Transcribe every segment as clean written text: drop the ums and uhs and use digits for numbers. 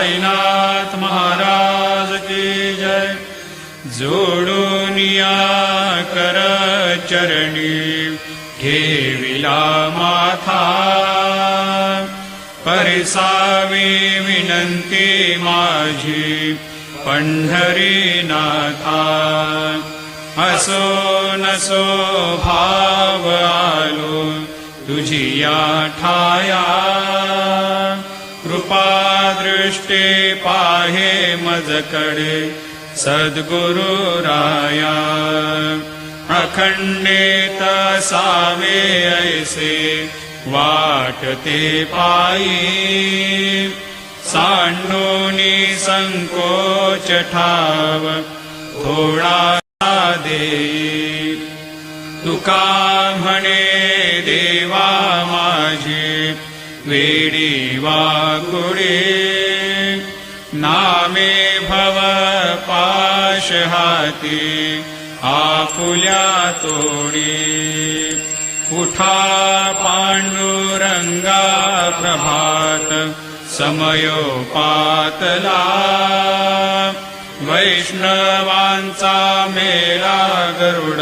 साईनाथ महाराज की जय। जोडून या कर चरणी ठेविला माथा, परिसावी विनंती माझी पंढरीनाथा। असो नसो भाव आलो तुझी या ठाया, कृपा दृष्टी पाहे मजकडे सद्गुरु राया। अखंडित सावे ऐसे वाटते पायी, सांडोनी संकोच ठाव थोडा देई। तुका म्हणे देवा माझी वेडी वाकुडे, नामे भव पाश हाती आपुल्या तोडी। उठा पांडुरंगा प्रभात समयोपातला, वैष्णवांचा मेला गरुड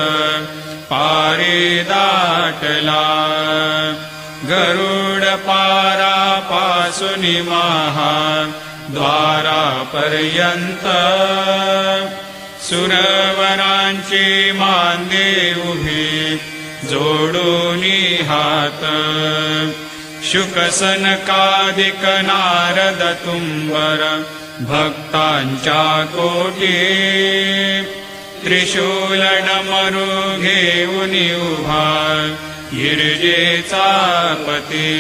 पारी दाटला। गरुड पारापासून महा द्वारापर्यंत, सुरवरांची मांदे उभी जोडूनी हात। शुकसनकादिक नारद तुंबर भक्तांच्या कोटी, त्रिशूल डमरू घेऊन उभा गिरजेचा पती।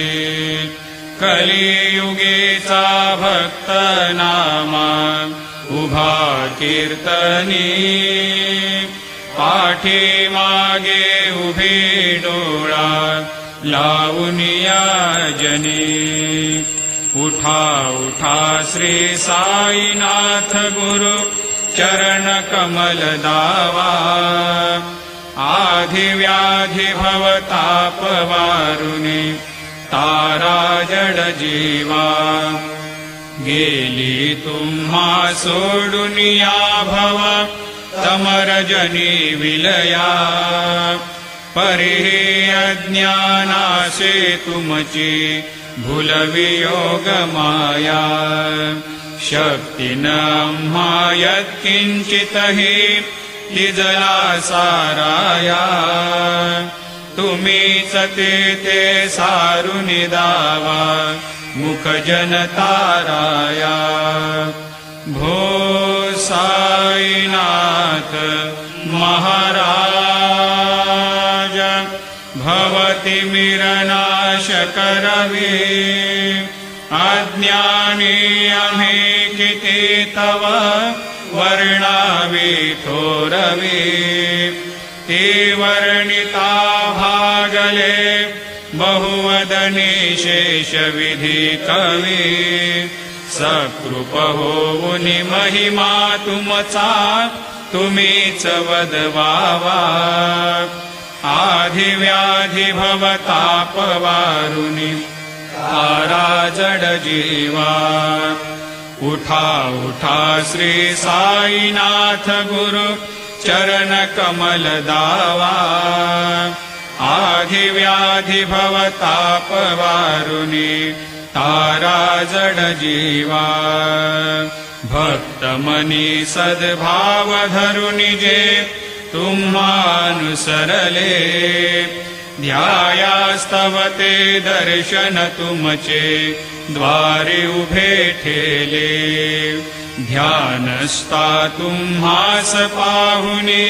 कलियुगीचा भक्त नामा उभा कीर्तनी, पाठी मागे उभी डोळा लावून या जनी। उठा उठा श्री साईनाथ गुरु चरण कमल दावा, आधी व्याधी भवताप वारुनी तारा जड जीवा। गेली तुम्हा सोडून या भव तमरजनी विलया, परिहे अज्ञानासे तुमची भूलवियोग माया। शक्ती न आम्हा यत्किंचितहि तिजला साराया, तुम्हीच ते सारुन दावा मुख जनताराया। भो साईनाथ महाराज, भवतिमिरनाश करवी। अज्ञानी आम्ही किती तव वर्णावी थोरवी, ते वर्णिता भागले बहुवदनी शेष विधी कवी। सकृप होऊनी महिमा तुमचा तुम्हीच वदवावा, आधी व्याधी भवताप वारुनी तारा जड जीवा। उठा उठा श्री साईनाथ गुरु चरण कमल दावा, आधी व्याधी भवताप वारुनी तारा जड जीवा। भक्त मनी सद्भाव धरुनी जे तुम्हानुसरले, ध्यायास्तवते दर्शन तुमचे द्वारे उभे ठेले। ध्यानस्था तुम्हास पाहुनी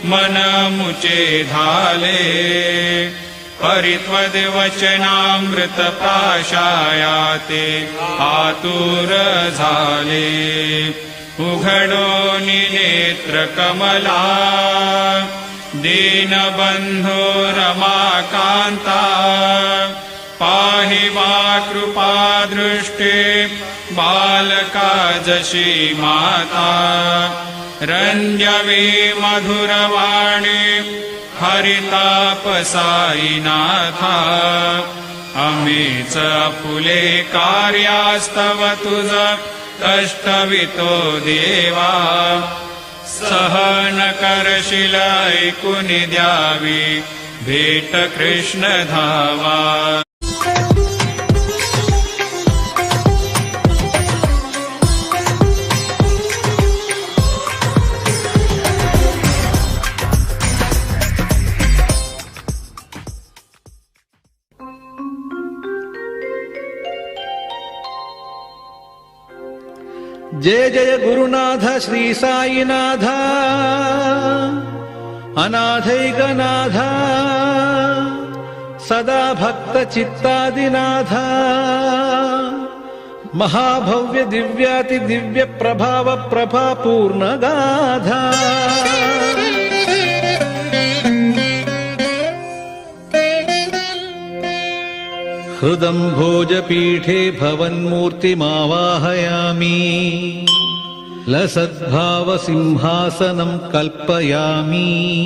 मन मुचे झाले, परित्वद वचनामृत प्राशायाते आतुर झाले। उघडोनी नेत्र कमला दीनबंधो रमाकांता, पाहि वा कृपा दृष्टे बालका जशी माता। रंजवी मधुरवाणी हरिताप साईनाथा, आम्हीच आपुले कार्यास्तव तुझ कष्टवितो देवा. सहन करशील ऐकून द्यावी भेट कृष्ण धावा. जय जय गुरुनाथ श्री साईनाथ अनाथैकनाथ सदा भक्त चित्तादिनाथ महाभव्य दिव्याति दिव्य प्रभाव प्रभा पूर्ण गाधा. हृदं भोजपीठे भवन्मूर्तिमावाहयामि लसद्भावसिंहासनं कल्पयामि.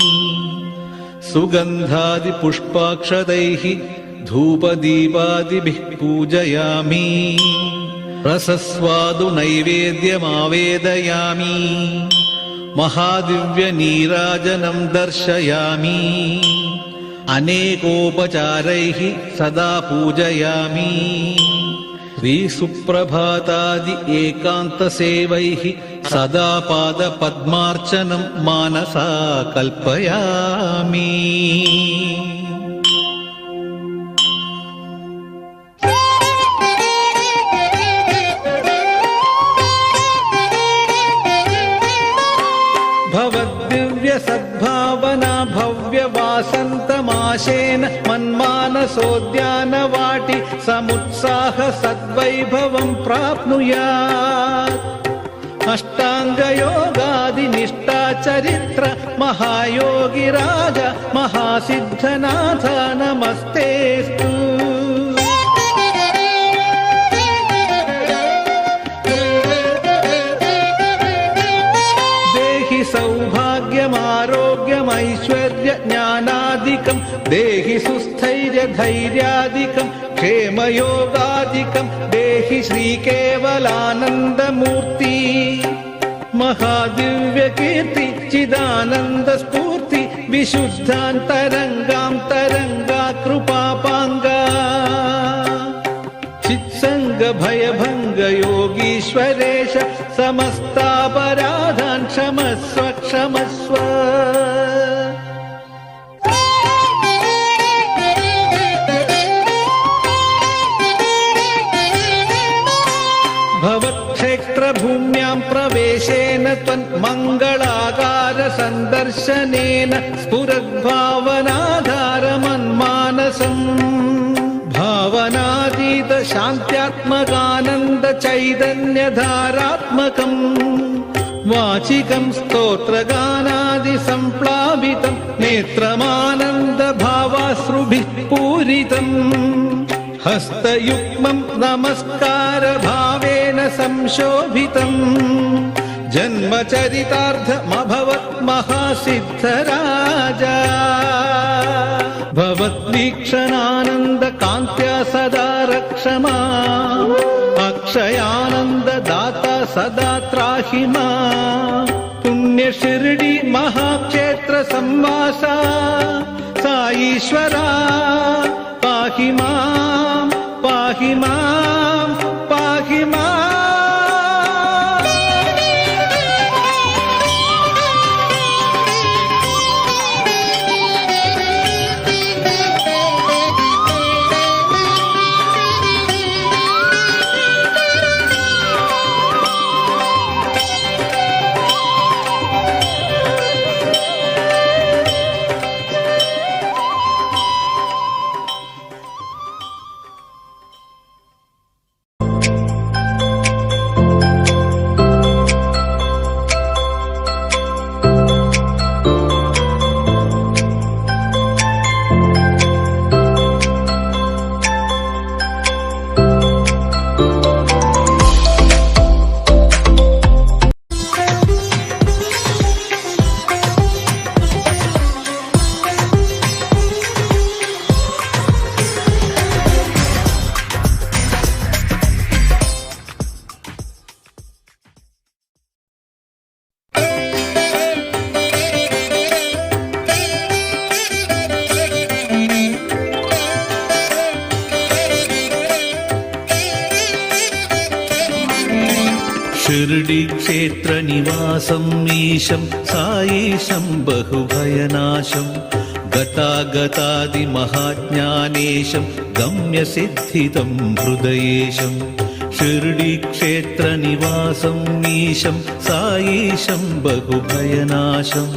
सुगन्धादिपुष्पाक्षतैः धूपदीपादिभिः पूजयामि. रसस्वादुनैवेद्यमावेदयामि. महादिव्यनीराजनं दर्शयामि. अनेकोपचारैः सदा पूजयामि. श्रीसुप्रभातादि एकान्तसेवैः सदा पादपद्मार्चनं मानसा कल्पयामि. भवद्दिव्य सद्भावना भव्य वासन्तमाशेन मन्मानसोद्यानवाटि समुत्साह सद्वैभवं प्राप्नुयात्. अष्टाङ्गयोगादिनिष्ठाचरित्र महायोगिराज महासिद्धनाथ नमस्तेस्तु. सौभाग्यमारोग्यमैश्वर्य ज्ञानादिकं देहि सुस्थैर्यधैर्यादिकं क्षेमयोगादिकं देहि श्रीकेवलानन्दमूर्ति. महादिव्यकीर्ति चिदानन्दस्फूर्ति विशुद्धान्तरङ्गां तरङ्गा कृपापाङ्गा. चित्संग भयभंग योगीश्वरेश समस्तापराधान् क्षमस्व क्षमस्व. भवत्क्षेत्रभूम्यां प्रवेशेन त्वन्मङ्गलाकार सन्दर्शनेन स्फुरद्भावनाधारमन्मानसम्. भावनातीत शान्त्यात्मकानन्द चैतन्यधारात्मकम्. वाचिकं स्तोत्रगानादि सम्प्लावितं नेत्रमानन्द भावाश्रुभिः पूरितम्. हस्तयुग्मं नमस्कार भावेन संशोभितम्. जन्मचरितार्थमभवत् महासिद्धराजा. भवद्वीक्षणानन्द कान्त्या सदा रक्षमा. अक्षयानन्द दाता सदा त्राहि मा. पुण्यशिरडी महाक्षेत्र संवासा साईश्वरा पाहि मां पाहि मां पाहि मां. शिर्डीक्षेत्रनिवासम् ईशं साईशं बहुभयनाशं गतागतादिमहाज्ञानेशं गम्यसिद्धितं हृदयेशं शिर्डीक्षेत्रनिवासम् ईशं साईशं बहुभयनाशं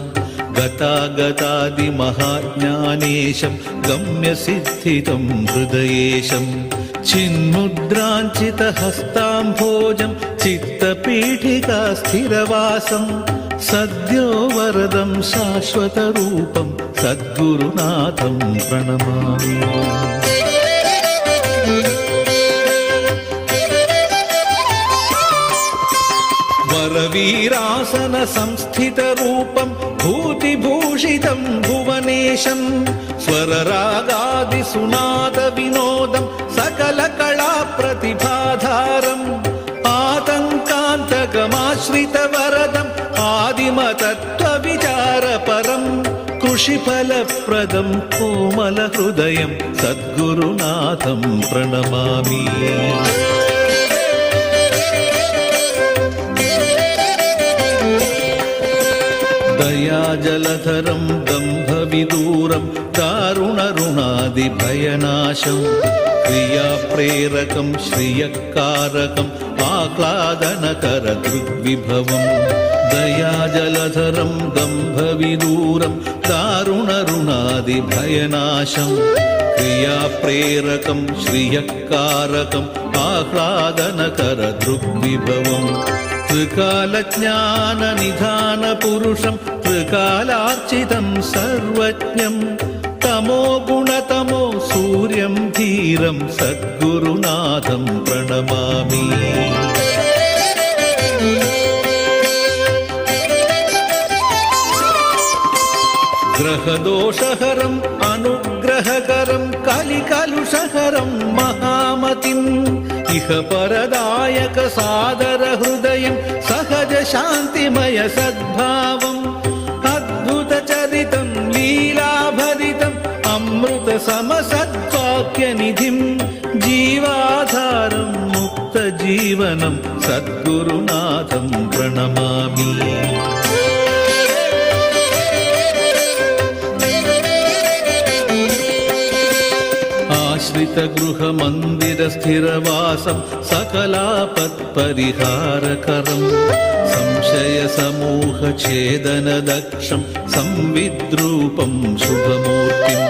गतागतादिमहाज्ञानेशं गम्यसिद्धितं हृदयेशं चिन्मुद्राञ्चितहस्ताम्भोजं चित्तपीठिका स्थिरवासं सद्यो वरदं शाश्वतरूपं सद्गुरुनाथं प्रणमामि। वरवीरासन संस्थितरूपं भूतिभूषितं भुवनेशं स्वररागादिसुनादविनोदं सकलकलाप्रतिभाधारम् आतङ्कान्तकमाश्रितवरदम् आदिमतत्त्वविचारपरम् कृषिफलप्रदं कोमलहृदयं सद्गुरुनाथं प्रणमामि। दयाजलधरं दम्भविदूरं दारुणरुणादिभयनाशं क्रियाप्रेरकं श्रियकारकम् आह्लादनकरदृग्विभवम् दयाजलधरं दम्भविदूरं दारुणरुणादिभयनाशं क्रियाप्रेरकं श्रियकारकम् आह्लादनकरदृग्विभवम् त्रिकालज्ञाननिधानपुरुषं त्रिकालार्चितं सर्वज्ञं तमोगुणतमो सूर्यं धीरं सद्गुरुनाथं प्रणमामि। ग्रहदोषहरम् अनुग्रहकरं कलिकलुषहरं महामतिम् इह परदायक सादर हृदयं सहज शान्तिमय सद्भावम् अद्भुतचरितं लीलाभरितम् अमृत समसद्वाक्यनिधिं जीवाधारं मुक्तजीवनं सद्गुरुनाथं प्रणमामि। आश्रितगृहमन्दिरस्थिरवासं सकलापत्परिहारकरं संशयसमूहछेदनदक्षं संविद्रूपं शुभमूर्तिम्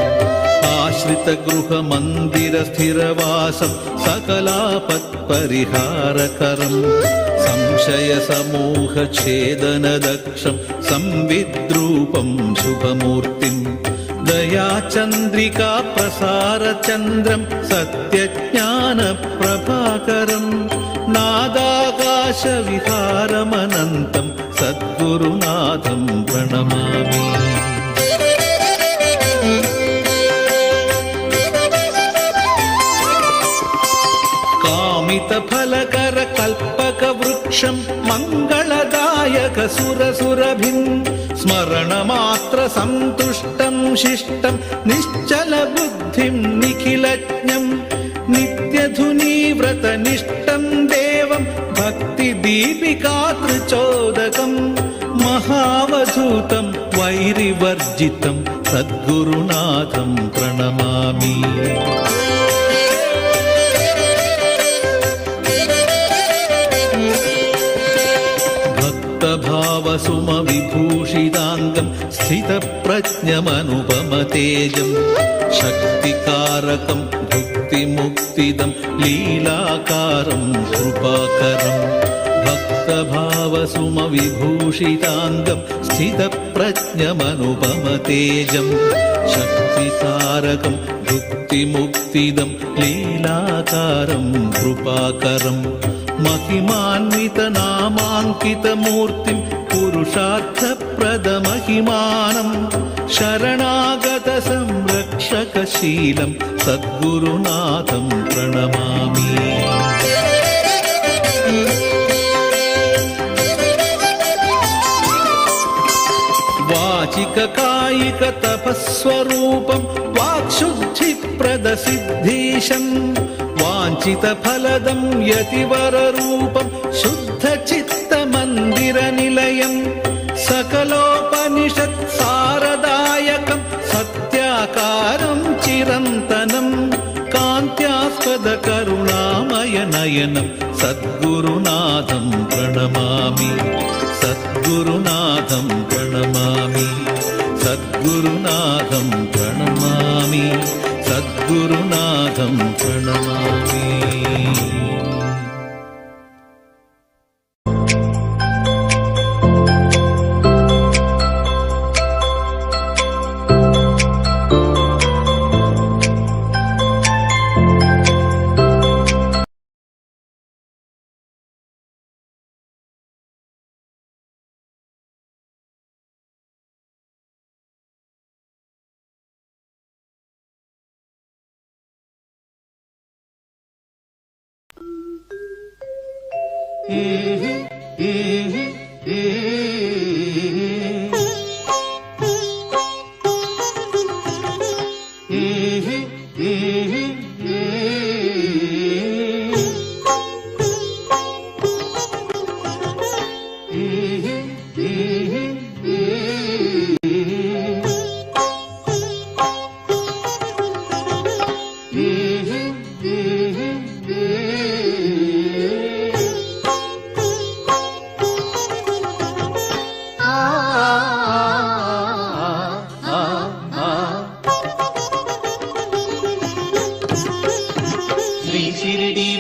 आश्रितगृहमन्दिरस्थिरवासं सकलापत्परिहारकरं संशयसमूहछेदनदक्षं संविद्रूपं शुभमूर्तिम् दयाचन्द्रिका प्रसारचन्द्रं सत्यज्ञानप्रभाकरं नादाकाशविहारमनन्तं सद्गुरुनाथं प्रणमामि। कामितफलकरकल्पकवृक्षं मङ्गलदायकसुरसुरभिं स्मरणमात्रसन्तुष्टं शिष्टं निश्चलबुद्धिं निखिलज्ञं नित्यधुनीव्रतनिष्ठं देवं भक्तिदीपिकातृचोदकं महावधूतं वैरिवर्जितं सद्गुरुनाथं प्रणमामि। भावसुमविभूषिताङ्गं स्थितप्रज्ञमनुपमतेजं शक्तिकारकं भुक्तिमुक्तिदं लीलाकारं कृपाकरं भक्तभावसुमविभूषिताङ्गं स्थितप्रज्ञमनुपमतेजं शक्तिकारकं भुक्तिमुक्तिदं लीलाकारं कृपाकरं महिमान्वितनामाङ्कितमूर्तिं पुरुषार्थप्रदमहिमानं शरणागतसंरक्षकशीलं सद्गुरुनाथं प्रणमामि। वाचिककायिकतपस्वरूपं वाक्शुद्धिप्रदसिद्धीशं वाञ्छितफलदं यतिवररूपं शुद्धचित्त चिरनिलयं सकलोपनिषत् सारदायकं सत्याकारं चिरन्तनं कान्त्यास्पदकरुणामयनयनं सद्गुरुनाथं प्रणमामि सद्गुरुनाथं प्रणमामि सद्गुरुनाथं प्रणमामि सद्गुरुनाथं प्रणमामि।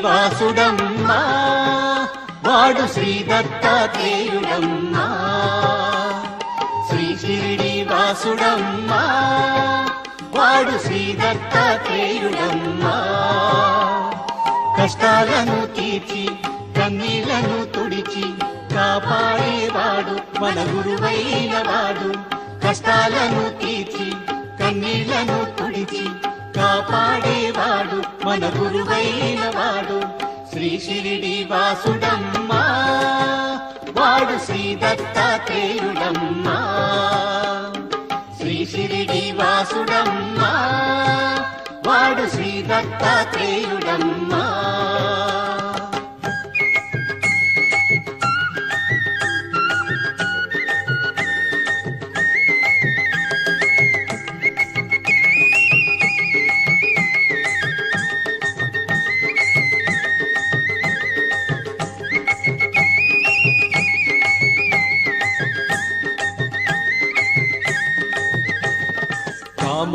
వాసుడమ్మా వాడు శ్రీ దత్తాత్రేయుడమ్మా శ్రీ షిరిడి వాసుడమ్మా వాడు శ్రీ దత్తాత్రేయుడమ్మా కష్టాలను తీర్చి కన్నీళ్లను తుడిచి కాపాడేవాడు మన గురువైన వాడు కష్టాలను తీర్చి కన్నీళ్లను తుడిచి కాపాడేవాడు మన గురువైన వాడు శ్రీ షిరిడి వాసుడమ్మా వాడు శ్రీ దత్తాత్రేయుడమ్మా శ్రీ షిరిడి వాసుడమ్మా వాడు శ్రీ దత్తాత్రేయుడమ్మా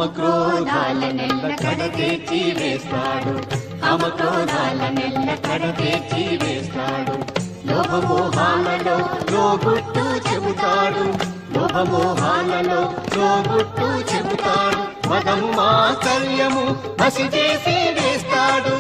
కామక్రోధాలనెల్ల కడతేర్చి వేస్తాడు కామక్రోధాలనెల్ల కడతేర్చి వేస్తాడు లోభమోహాలలో లోగుట్టు చెబుతాడు లోభమోహాలలో లోగుట్టు చెబుతాడు మదము మాత్సర్యము హసి చేసి వేస్తాడు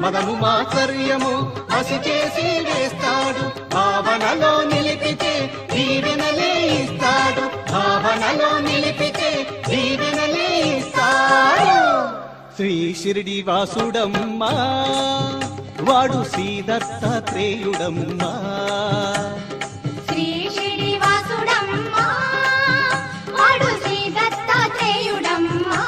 మదము మాత్సర్యము హసి చేసి వేస్తాడు భావనలో నిలిపితే దీవెనలే ఇస్తాడు భావనలో నిలిపితే దీవెనలే ఇస్తాడు శ్రీ షిరిడి వాసుడమ్మా వాడు శ్రీ దత్తాత్రేయుడమ్మా శ్రీ షిరిడి వాసుడమ్మా వాడు శ్రీ దత్తాత్రేయుడమ్మా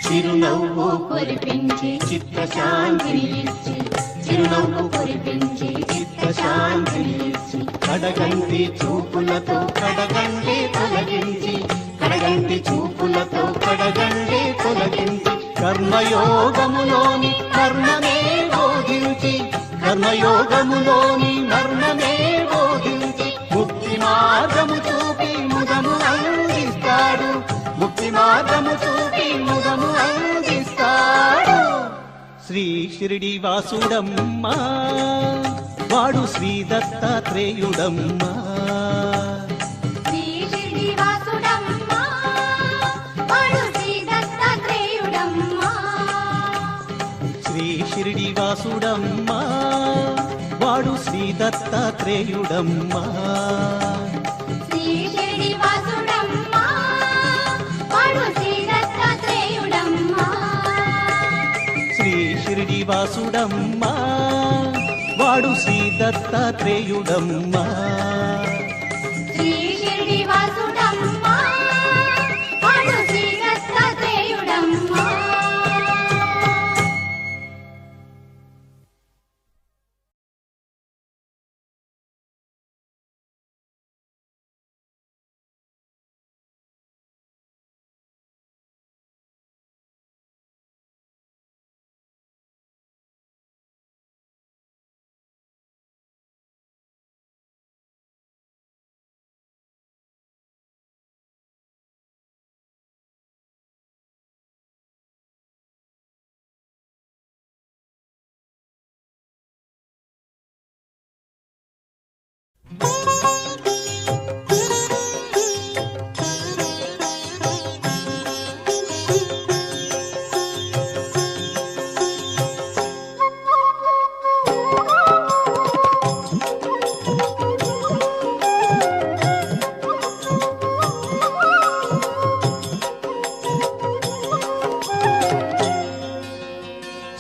చిరునవ్వు కురిపించి చిత్తశాంతిని ఇచ్చి చిరునవ్వు కురిపించి చిత్తశాంతిని ఇచ్చి కడగంటి చూపులతో కడగండి తొలగించి కడగంటి చూపులతో కడగండి తొలగించి కర్మయోగములోని మర్మమే బోధించి కర్మయోగములోని మర్మమే బోధించి ముక్తి మార్గము చూపి ముదము అందిస్తాడు ముక్తి మార్గము చూపి ముదము అందిస్తాడు శ్రీ షిరిడి వాసుడమ్మా వాడు శ్రీ దత్తాత్రేయుడమ్మా శ్రీ షిరిడి వాసుడమ్మా వాడు శ్రీ దత్తాత్రేయుడమ్మా శ్రీ షిరిడి వాసుడమ్మా వాడు శ్రీ దత్తాత్రేయుడమ్మా శ్రీ షిరిడి వాసుడమ్మా వాడు శ్రీ దత్తాత్రేయుడమ్మా శ్రీవాసుడమ్మా వాడు శ్రీ దత్తాత్రేయుడమ్మా శ్రీ శ్రీనివాసుడమ్మా వాడు శ్రీ దత్తాత్రేయుడమ్మా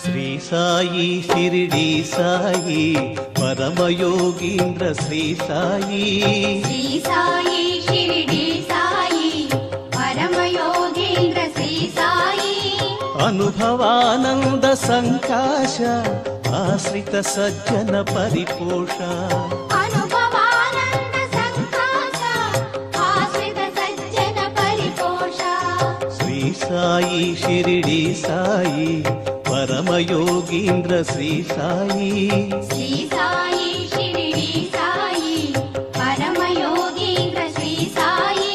శ్రీ సాయి షిరిడి సాయి పరమయోగీంద్ర శ్రీ సాయి శ్రీ సాయి షిరిడి సాయి పరమయోగేంద్ర శ్రీ సాయి అనుభవానంద సంకాశ ఆశ్రిత సజ్జన పరిపోష అనుభవానంద సంకాశ ఆశ్రిత సజ్జన పరిపోష శ్రీ సాయి షిరిడి సాయి పరమయోగీంద్ర శ్రీ సాయి శ్రీ సాయి షిరిడి సాయి పరమయోగీంద్ర శ్రీ సాయి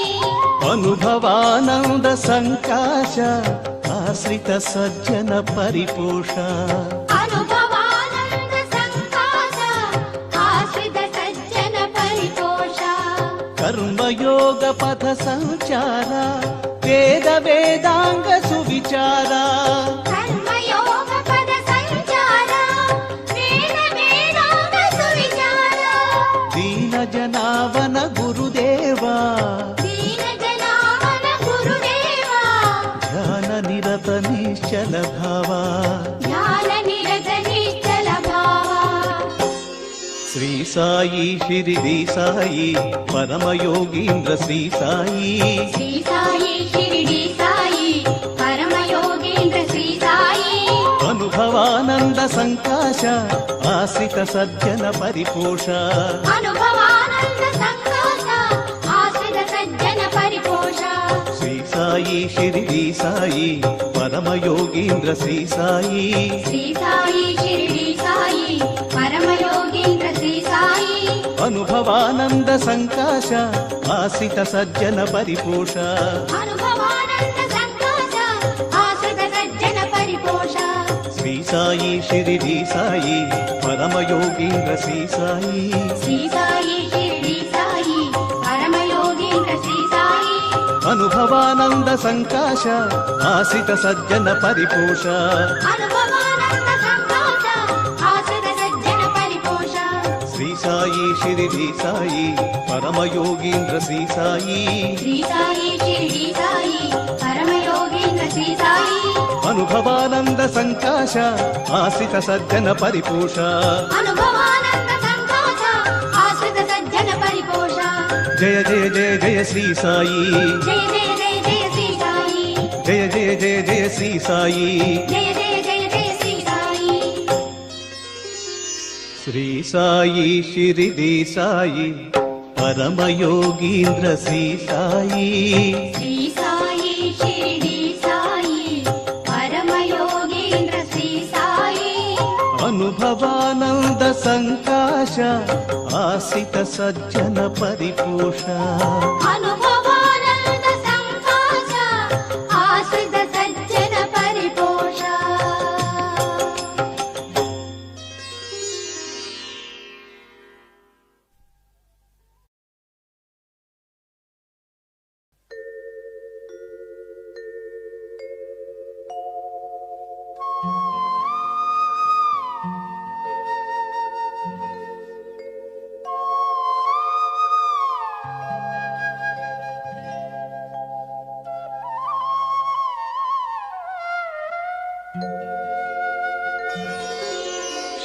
అనుభవానంద సంకాశ ఆశ్రిత సజ్జన పరిపోష అనుభవానంద సంకాశ ఆశ్రిత సజ్జన పరిపోష కర్మయోగ పథ సంచార వేద వేదాంగ సువిచార కర్మయోగ పద సంచార వేద వేదాంగ సువిచార దీన జనావన గురుదేవా దీన జనావన గురుదేవా ధ్యాన నిరత నిశ్చల భావా జ్ఞాన నిరత నిశ్చల భావా శ్రీ సాయి షిరిడి సాయి పరమయోగీంద్ర శ్రీ సాయి శ్రీ సాయి షిరిడి సాయి పరమయోగేంద్ర శ్రీ సాయి అనుభవానంద సంకాశ ఆశ్రిత సజ్జన పరిపోష అనుభవానంద సంకాశ ఆశ్రిత సజ్జన పరిపోష శ్రీ సాయి షిరిడి సాయి పరమయోగీంద్ర శ్రీ సాయి శ్రీ సాయి షిరిడి సాయి పరమయోగేంద్ర శ్రీ సాయి అనుభవానంద సంకాశ ఆశ్రిత సజ్జన పరిపోష అనుభవానంద సంకాశ ఆశ్రిత సజ్జన పరిపోష శ్రీ సాయి షిరిడి సాయి పరమయోగీంద్ర శ్రీ సాయి శ్రీ సాయి షిరిడి సాయి పరమయోగేంద్ర శ్రీ సాయి అనుభవానంద సంకాశ ఆశ్రిత సజ్జన పరిపోష అనుభవానంద సంకాశ ఆశ్రిత సజ్జన పరిపోష శ్రీ సాయి షిరిడి సాయి పరమయోగీంద్ర శ్రీ సాయి శ్రీ సాయి షిరిడి సాయి పరమయోగేంద్ర శ్రీ సాయి అనుభవానంద సంకాశ ఆశ్రిత సజ్జన పరిపోష అనుభవానంద సంకాశ ఆశ్రిత సజ్జన పరిపోష జయ జయ జయ జయ శ్రీ సాయి జయ జయ జయ జయ శ్రీ సాయి జయ జయ జయ జయ శ్రీ సాయి జయ జయ జయ జయ శ్రీ సాయి శ్రీ సాయి షిరిడి సాయి పరమయోగీంద్ర శ్రీ సాయి శ్రీ సాయి షిరిడి సాయి పరమయోగేంద్ర శ్రీ సాయి అనుభవానంద సంకాశ ఆశ్రిత సజ్జన పరిపోష అనుభవానంద సంకాశ ఆశ్రిత సజ్జన పరిపోష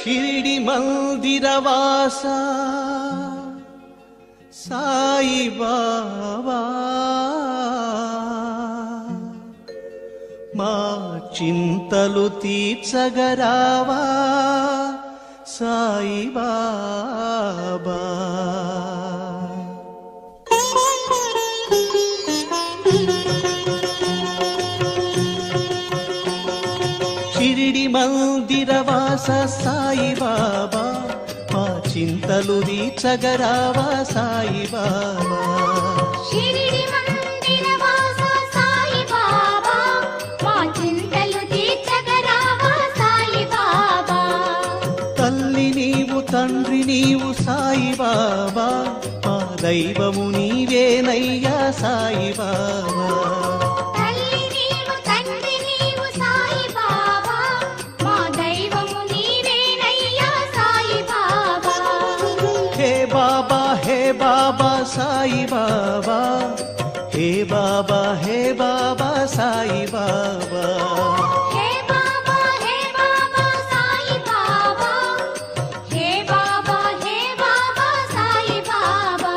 షిరిడి మందిరవాస సాయి బాబా మా చింతలు తీర్చగరావా సాయి బాబా. షిరిడి మందిరవాస సాయి బాబా మా చింతలు తీర్చగరావా సాయి బాబా. షిరిడి మందిరవాస సాయి బాబా మా చింతలు తీర్చగరావా సాయి బాబా. తల్లి నీవు తండ్రి నీవు సాయి బాబా మా దైవము నీవేనయ్యా సాయి బాబా. తల్లి నీవు తండ్రి నీవు సాయి బాబా మా దైవము నీవేనయ్యా సాయి బాబా. హే బాబా హే బాబా సాయి బాబా హే బాబా హే బాబా సాయి బాబా. హే బాబా హే బాబా సాయి బాబా హే బాబా హే బాబా సాయి బాబా.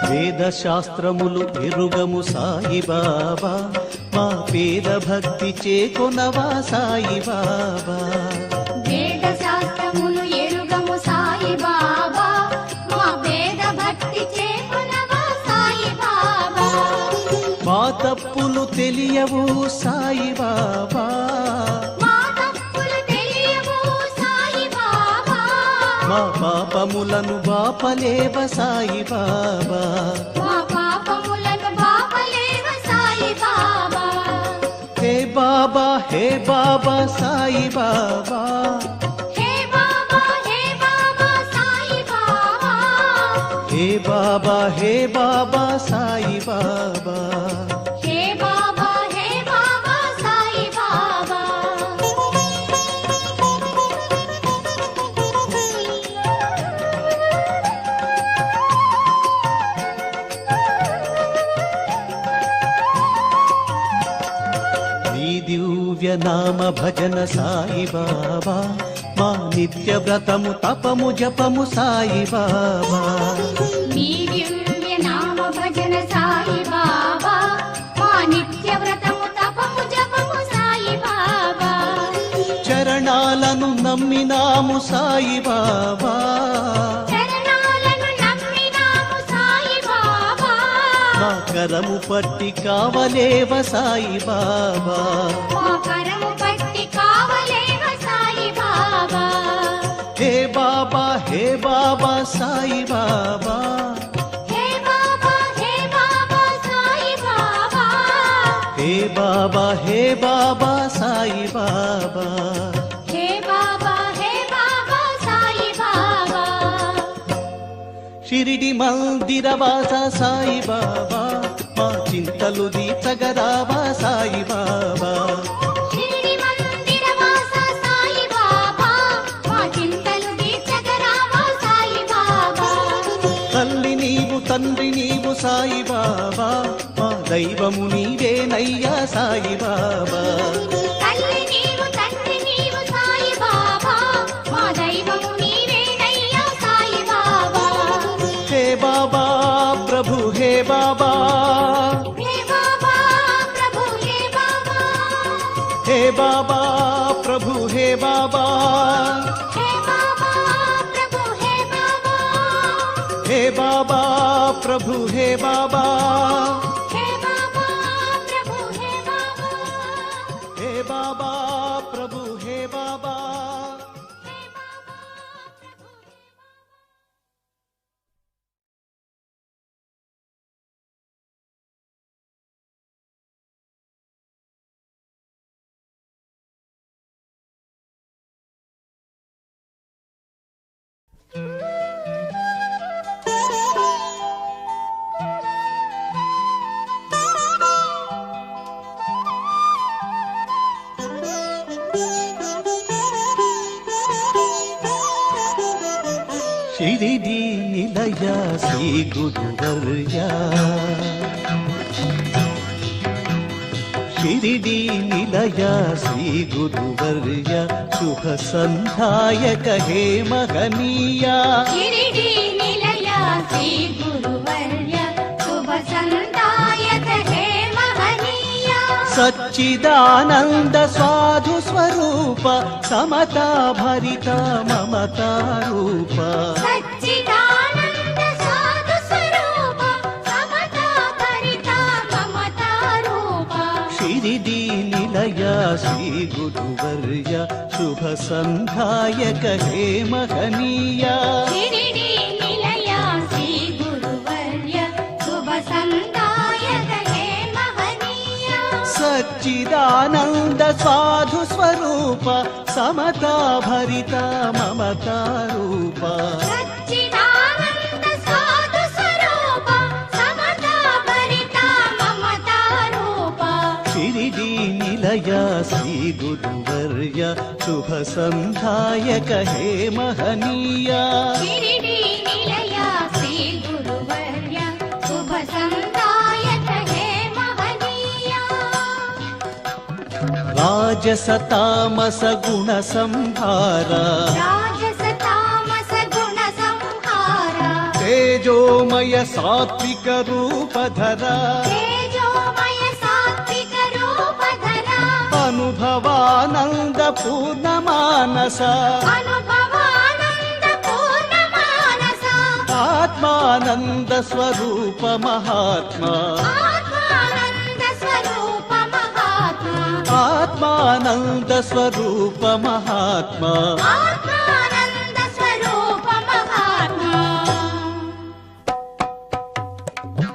వేద శాస్త్రములు ఎరుగము సాయి బాబా మా పేద భక్తి చేకొనవా సాయి బాబా. వేద శాస్త్రములు ఎరుగము సాయి బాబా మా వేద భక్తి చేకొనవా సాయి బాబా. మా తప్పులు తెలియవు సాయి బాబా మా తప్పులు తెలియవు సాయి బాబా. మా పాపములను బాపలేవ సాయి బాబా. మా పాపములను బాపలేవ సాయి బాబా. హే బాబా హే బాబా సాయి బాబా హే బాబా హే బాబా సాయి బాబా. హే బాబా హే బాబా సాయి బాబా. హే బాబా హే బాబా సాయి బాబా. నీ దివ్య నామ భజన సాయి బాబా మా నిత్య వ్రతము తపము జపము సాయి బాబా. నీ దివ్య నామ భజన సాయి బాబా మా నిత్య వ్రతము తపము జపము సాయి బాబా. చరణాలను నమ్మినాము సాయి బాబా చరణాలను నమ్మినాము సాయి బాబా. మా కరము పట్టి కావలేవ సాయి బాబా. మా కరము పట్టి కావలేవ సాయి బాబా. హే బాబా హే బాబా సాయి బాబా హే బాబా హే బాబా సాయి బాబా. హే బాబా హే బాబా సాయి బాబా. హే బాబా హే బాబా సాయి బాబా. షిరిడి మందిరవాస సాయి బాబా మా చింతలు తీర్చగరావా సాయి బాబా. షిరిడి మందిరవాస సాయి బాబా మా చింతలు తీర్చగరావా సాయి బాబా. తల్లి నీవు తండ్రి నీవు సాయి బాబా మా దైవము నీవేనయ్యా సాయి బాబా. తల్లి నీవు తండ్రి నీవు సాయి బాబా మా దైవము నీవేనయ్యా సాయి బాబా. హే బాబా ప్రభు హే బాబా హే బాబా ప్రభు హే బాబా. హే బాబా ప్రభు హే బాబా హే బాబా ప్రభు హే బాబా. హే బాబా ప్రభు హే బాబా హే బాబా ప్రభు హే బాబా. హే బాబా ప్రభు హే బాబా. ಶಿರಿಡಿ ನಿಲಯ ಶ್ರೀ ಗುರುವರ್ಯ ಶಿರಿಡಿ ನಿಲಯ ಶ್ರೀ ಗುರುವರ್ಯ ಶುಭ ಸಂಧಾಯಕ ಹೇ ಮಹನೀಯ ಶಿರಿಡಿ ನಿಲಯ ಶ್ರೀ ಗುರುವರ್ಯ ಶುಭ ಸಂದಾಯಕ ಹೇ ಮಹನೀಯ ಸಚ್ಚಿದಾನಂದ ಸಾಧು ಸ್ವರೂಪ ಸಮತಾ ಭರಿತ ಮಮತಾ ರೂಪ ಸಚ್ಚಿದಾನಂದ ಸಾಧು ಸ್ವರೂಪ ಸಮತಾ ಭರಿತ ಮಮತಾ ರೂಪ ಶಿರಿಡಿ ನಿಲಯ ಶ್ರೀ ಗುರುವರ್ಯ ಶುಭ ಸಂಧಾಯಕ ಹೇ ಮಹನೀಯ ಶಿರಿಡಿ ನಿಲಯ ಶ್ರೀ ಗುರುವರ್ಯ ಶುಭ ಸಂದಾಯಕ ಹೇ ಮಹನೀಯ ಸಚ್ಚಿದಾನಂದ ಸಾಧು ಸ್ವರೂಪ ಸಮತಾ ಭರಿತ ಮಮತಾ ರೂಪ ಸಚ್ಚಿದಾನಂದ ಸಾಧು ಸ್ವರೂಪ ಸಮತಾ ಭರಿತ ಮಮತಾ ರೂಪ ಶಿರಿಡಿ ನಿಲಯ ಶ್ರೀ ಗುರುವರ್ಯ ಶುಭ ಸಂಧಾಯಕ ಹೇ ಮಹನೀಯ ಶಿರಿಡಿ ನಿಲಯ ಶ್ರೀ ಗುರುವರ್ಯ ಶುಭ ಸಂದಾಯಕ ಹೇ ಮಹನೀಯ ರಾಜಸ ತಾಮಸ ಗುಣ ಸಂಹಾರ ರಾಜಸ ತಾಮಸ ಗುಣ ಸಂಹಾರ ತೇಜೋಮಯ ಸಾತ್ವಿಕ ರೂಪಧರ ತೇಜೋಮಯ ಸಾತ್ವಿಕ ರೂಪಧರ ಅನುಭವಾನಂದ ಪೂರ್ಣ ಮಾನಸ ಅನುಭವಾನಂದ ಪೂರ್ಣ ಮಾನಸ ಆತ್ಮಾನಂದ ಸ್ವರೂಪ ಮಹಾತ್ಮ ಆತ್ಮಾನಂದ ಸ್ವರೂಪ ಮಹಾತ್ಮ ಆತ್ಮಾನಂದ ಸ್ವರೂಪ ಮಹಾತ್ಮ ಆತ್ಮಾನಂದ ಸ್ವರೂಪ ಮಹಾತ್ಮ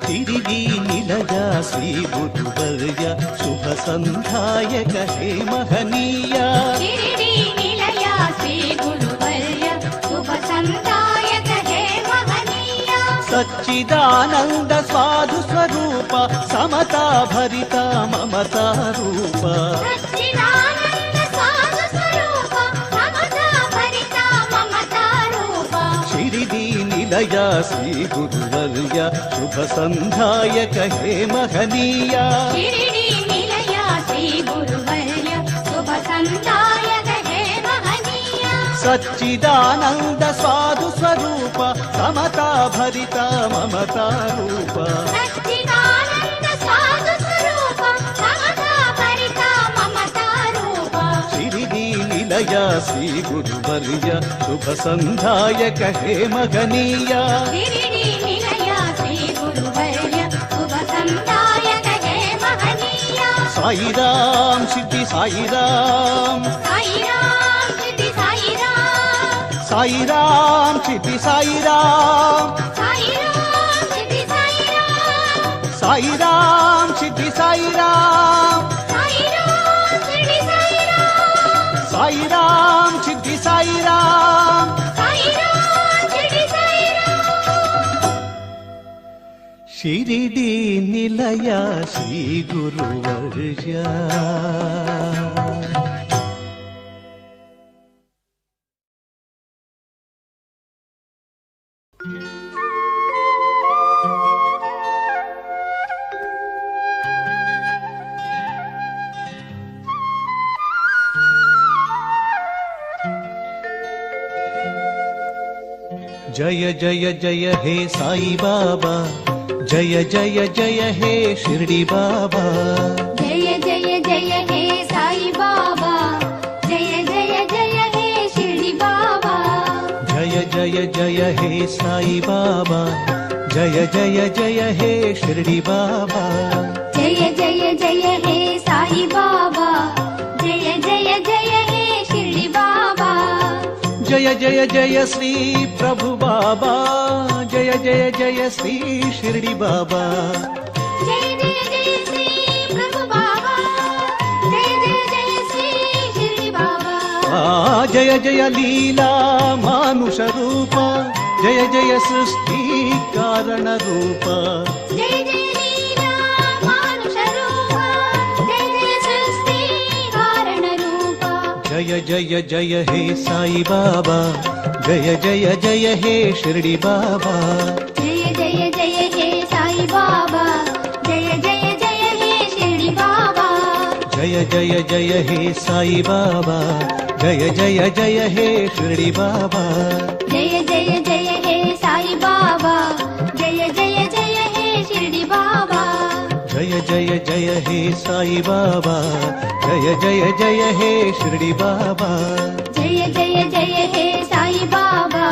ಶಿರಿಡಿ ನಿಲಯ ಶ್ರೀ ಗುರುವರ್ಯ ಶುಭ ಸಂಧಾಯಕ ಹೇ ಮಹನೀಯ ಶಿರಿಡಿ ನಿಲಯ ಶ್ರೀ ಗುರುವರ್ಯ ಶುಭ ಸಂದಾಯಕ ಹೇ ಮಹನೀಯ ಸಚ್ಚಿದಾನಂದ ಸಾಧು ಸ್ವರೂಪ ಸಮತಾ ಭರಿತ ಮಮತಾ ರೂಪ ಸಚ್ಚಿದಾನಂದ ಸಾಧು ಸ್ವರೂಪ ಮಮತಾ ಭರಿತ ಮಮತಾ ರೂಪ ಶಿರಿಡಿ ನಿಲಯ ಶ್ರೀ ಗುರುವರ್ಯ ಶುಭ ಸಂಧಾಯಕ ಹೇ ಮಹನೀಯ ಶಿರಿಡಿ ನಿಲಯ ಶ್ರೀ ಗುರುವರ್ಯ ಶುಭ ಸಂದಾಯಕ ಹೇ ಮಹನೀಯ ಸಚ್ಚಿದಾನಂದ ಸಾಧು ಸ್ವರೂಪ ಸಮತಾ ಭರಿತ ಮಮತಾ ರೂಪ ಸಚ್ಚಿದಾನಂದ ಸಾಧು ಸ್ವರೂಪ ಮಮತಾ ಭರಿತ ಮಮತಾ ರೂಪ ಶಿರಿಡಿ ನಿಲಯ ಶ್ರೀ ಗುರುವರ್ಯ ಶುಭ ಸಂಧಾಯಕ ಹೇ ಮಹನೀಯ ಶಿರಿಡಿ ನಿಲಯ ಶ್ರೀ ಗುರುವರ್ಯ ಶುಭ ಸಂದಾಯಕ ಹೇ ಮಹನೀಯ ಸಾಯಿರಾಮ್ ಸಿದ್ಧಿ ಸಾಯಿರಾಮ್ ಸಾಯಿರಾಮ್ ಸಿದ್ಧಿ ಸಾಯಿರಾಮ್ ಸಾಯಿರಾಮ್ ಸಿದ್ಧಿ ಸಾಯಿರಾಮ್ ಸಾಯಿರಾಮ್ ಸಿದ್ಧಿ ಸಾಯಿರಾಮ್ ಸಾಯಿರಾಮ್ ಸಿದ್ಧಿ ಸಾಯಿರಾಮ್ ಸಾಯಿರಾಮ್ ಸಿದ್ಧಿ ಸಾಯಿರಾಮ್ ಸಾಯಿರಾಮ್ ಸಿದ್ಧಿ ಸಾಯಿರಾಮ್ ಸಾಯಿರಾಮ್ ಸಿದ್ಧಿ ಸಾಯಿರಾಮ್ ಶಿರಿಡಿ ನಿಲಯ ಶ್ರೀ ಗುರುವರ್ಯ जय जय जय हे साई बाबा जय जय जय हे शिरडी बाबा जय जय जय हे साई बाबा जय जय जय हे शिरडी बाबा जय जय जय हे साई बाबा जय जय जय हे शिरडी बाबा जय जय जय हे साई बाबा जय जय जय हे शिरडी बाबा जय जय जय श्री प्रभु बाबा जय जय जय श्री शिरडी बाबा जय जय जय श्री प्रभु बाबा जय जय जय श्री शिरडी बाबा जय जय लीला मानुष रूप जय जय सृष्टि कारण रूप जय जय लीला मानुष रूप जय जय सृष्टि कारण रूप जय जय जय हे साई बाबा జయ జయ జయ హే షిరిడి బాబా జయ జయ జయ హే సాయి బాబా జయ జయ జయ హే షిరిడి బాబా జయ జయ జయ హే సాయి బాబా జయ జయ జయ హే షిరిడి బాబా జయ జయ జయ హే సాయి బాబా జయ జయ జయ హే షిరిడి బాబా జయ జయ జయ హే సాయి బాబా జయ జయ జయ హే షిరిడి బాబా జయ జయ జయ హే సాయి బాబా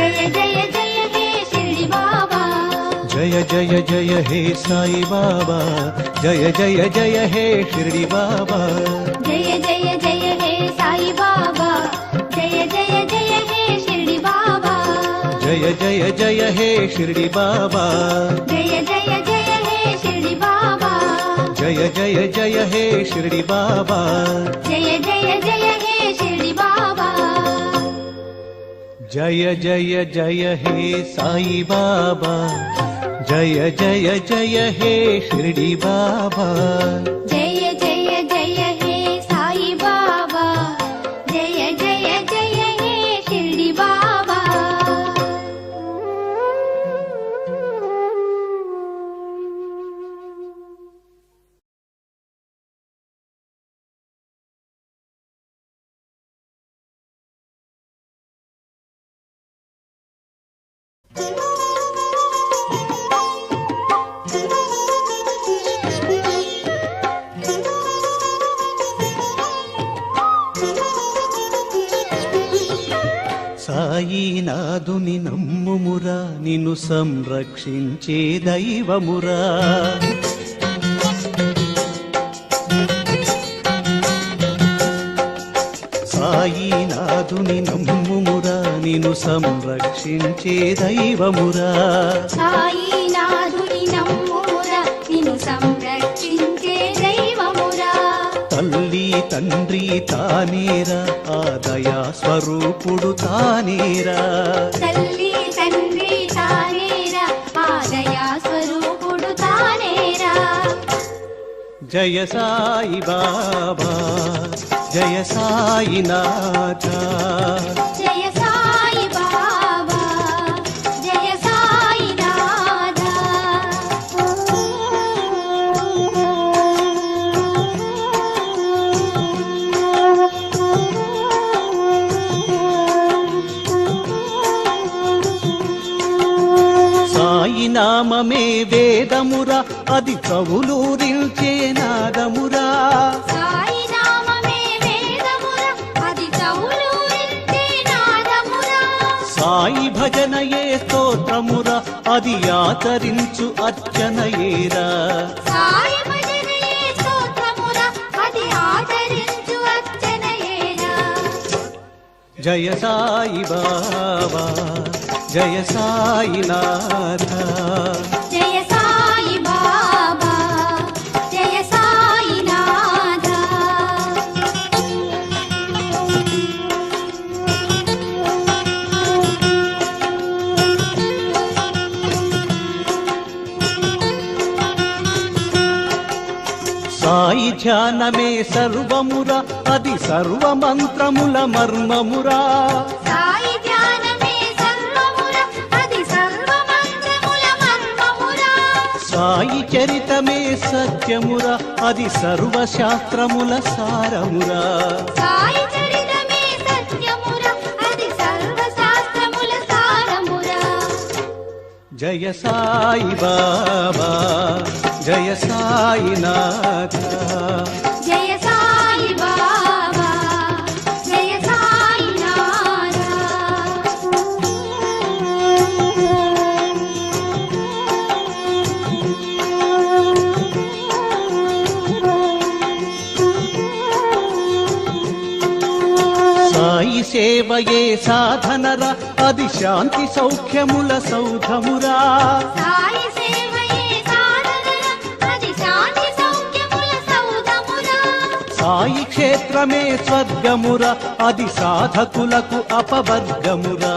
జయ జయ జయ హే షిరిడి బాబా జయ జయ జయ హే సాయి బాబా జయ జయ జయ హే షిరిడి బాబా జయ జయ జయ హే సాయి బాబా జయ జయ జయ హే షిరిడి బాబా జయ జయ జయ హే షిరిడి బాబా జయ జయ జయ హే షిరిడి బాబా జయ జయ జయ హే షిరిడి బాబా జయ జయ జయ హే షిరిడి బాబా జయ జయ జయ హే సాయి బాబా జయ జయ జయ హే షిరిడి బాబా జయ జయ జయ హే సాయి బాబా జయ జయ జయ హే షిరిడి బాబా సాయినాథుని నమ్ముమురా నిన్ను సంరక్షించే దైవమురా సాయినాథుని నమ్ముమురా నిన్ను సంరక్షించే దైవమురా సాయినాథుని నమ్మురా నిన్ను సంరక్షించే దైవమురా తల్లి తండ్రి తానేరా ఆ దయా స్వరూపుడు తానేరా తల్లి తండ్రి తానేరా ఆ దయా స్వరూపుడు తానేరా జయ సాయి బాబా జయ సాయినాథ జయ సాయి బాబా జయ సాయినాథ సాయి నామమే వేదమురా అది కవులూరిల్చే నాదమురా సాయి నామమే వేదమురా అది చౌలూరించే నాదమురా సాయి భజనయే స్తోత్రమురా అది ఆచరించు అర్చనయేరా సాయి భజనయే స్తోత్రమురా అది ఆచరించు అర్చనయేరా జయ సాయి బాబా జయ సాయినాథ జయ సాయి బాబా జయ సాయినాథ సాయి ధ్యానమే సర్వమురా అది సర్వమంత్రముల మర్మమురా సాయి ధ్యానమే సర్వమురా అది సర్వమంత్రముల మర్మమురా సాయి చరితమే సత్యమురా అది సర్వశాస్త్రముల సారమురా సాయి చరితమే సత్యమురా అది సర్వశాస్త్రముల సారమురా జయ సాయి బాబా జయ సాయినాథ జయ సాయి బాబా జయ సాయినాథ సాయి సేవయే సాధనరా అది శాంతి సౌఖ్యముల సౌధమురా సాయి సేవయే సాధనరా అది శాంతి సౌఖ్యముల సౌధమురా సాయి క్షేత్రమే స్వర్గమురా అది సాధకులకు అపవర్గమురా